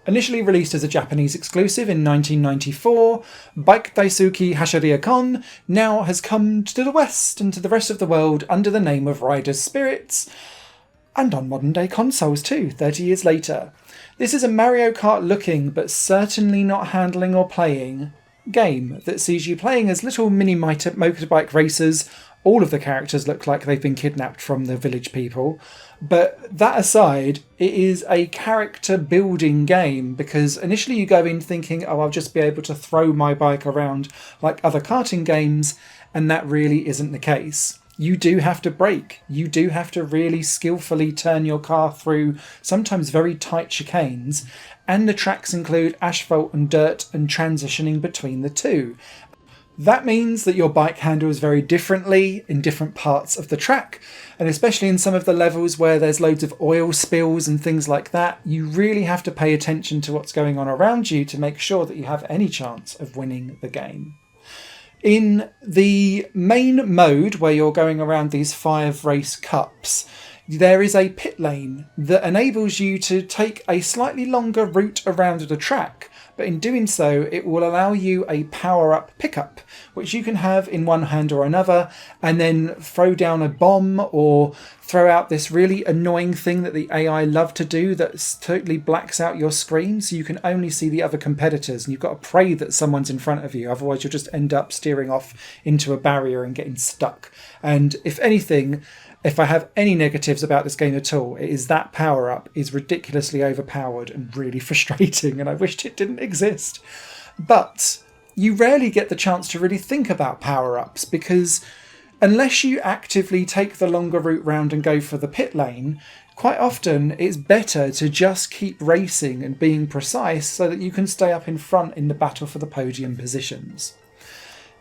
Initially released as a Japanese exclusive in 1994, Bike Daisuki Hashirya-kon now has come to the West and to the rest of the world under the name of Riders Spirits, and on modern day consoles too, 30 years later. This is a Mario Kart looking, but certainly not handling or playing, game that sees you playing as little mini motorbike racers. All of the characters look like they've been kidnapped from the village people. But that aside, it is a character building game because initially you go in thinking, oh, I'll just be able to throw my bike around like other karting games, and that really isn't the case. You do have to brake. You do have to really skillfully turn your car through sometimes very tight chicanes, and the tracks include asphalt and dirt and transitioning between the two. That means that your bike handles very differently in different parts of the track, and especially in some of the levels where there's loads of oil spills and things like that, you really have to pay attention to what's going on around you to make sure that you have any chance of winning the game. In the main mode, where you're going around these 5 race cups, there is a pit lane that enables you to take a slightly longer route around the track, but in doing so it will allow you a power-up pickup, which you can have in one hand or another, and then throw down a bomb or throw out this really annoying thing that the AI love to do that totally blacks out your screen so you can only see the other competitors, and you've got to pray that someone's in front of you, otherwise you'll just end up steering off into a barrier and getting stuck. And if anything, if I have any negatives about this game at all, it is that power-up is ridiculously overpowered and really frustrating, and I wished it didn't exist. But you rarely get the chance to really think about power-ups, because unless you actively take the longer route round and go for the pit lane, quite often it's better to just keep racing and being precise so that you can stay up in front in the battle for the podium positions.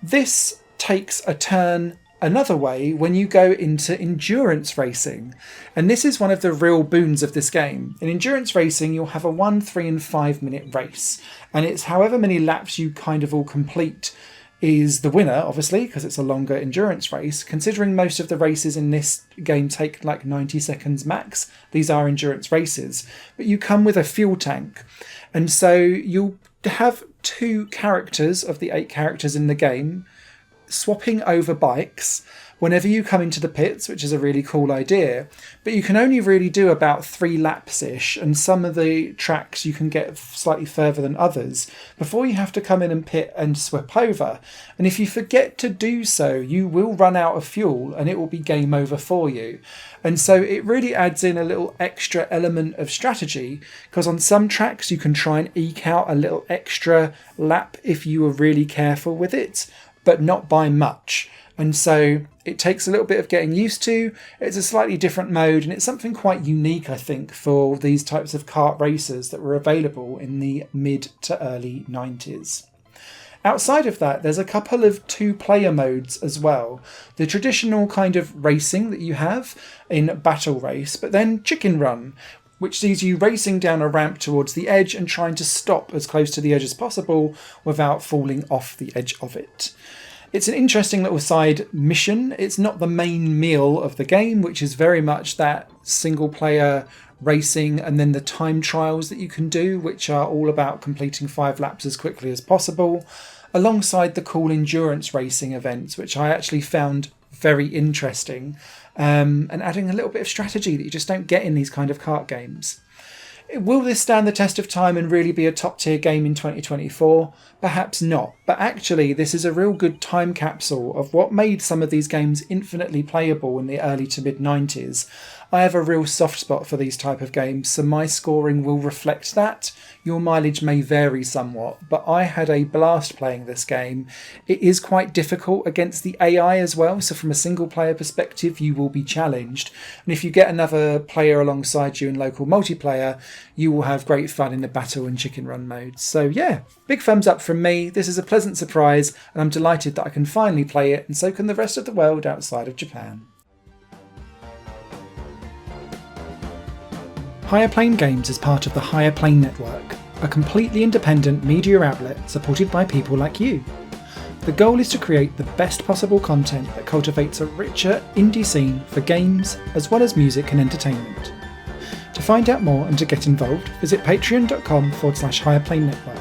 This takes a turn another way when you go into endurance racing, and this is one of the real boons of this game. In endurance racing you'll have a 1, 3 and 5 minute race, and it's however many laps you kind of all complete is the winner, obviously, because it's a longer endurance race. Considering most of the races in this game take like 90 seconds max, these are endurance races, but you come with a fuel tank, and so you'll have 2 characters of the 8 characters in the game swapping over bikes whenever you come into the pits, which is a really cool idea, but you can only really do about 3 laps-ish, and some of the tracks you can get slightly further than others before you have to come in and pit and swap over. And if you forget to do so, you will run out of fuel and it will be game over for you. And so it really adds in a little extra element of strategy, because on some tracks you can try and eke out a little extra lap if you are really careful with it, but not by much. And so it takes a little bit of getting used to. It's a slightly different mode, and it's something quite unique, I think, for these types of kart racers that were available in the mid to early 90s. Outside of that, there's a couple of 2-player modes as well. The traditional kind of racing that you have in Battle Race, but then Chicken Run, which sees you racing down a ramp towards the edge and trying to stop as close to the edge as possible without falling off the edge of it. It's an interesting little side mission. It's not the main meal of the game, which is very much that single player racing and then the time trials that you can do, which are all about completing 5 laps as quickly as possible, alongside the cool endurance racing events, which I actually found very interesting, and adding a little bit of strategy that you just don't get in these kind of kart games. Will this stand the test of time and really be a top tier game in 2024? Perhaps not, but actually this is a real good time capsule of what made some of these games infinitely playable in the early to mid 90s. I have a real soft spot for these type of games, so my scoring will reflect that. Your mileage may vary somewhat, but I had a blast playing this game. It is quite difficult against the AI as well, so from a single player perspective you will be challenged, and if you get another player alongside you in local multiplayer, you will have great fun in the battle and chicken run modes. So yeah, big thumbs up from me. This is a pleasant surprise, and I'm delighted that I can finally play it, and so can the rest of the world outside of Japan. Higher Plane Games is part of the Higher Plane Network, a completely independent media outlet supported by people like you. The goal is to create the best possible content that cultivates a richer indie scene for games as well as music and entertainment. To find out more and to get involved, visit patreon.com/Higher Network.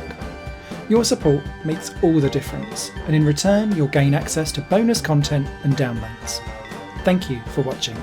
Your support makes all the difference, and in return you'll gain access to bonus content and downloads. Thank you for watching.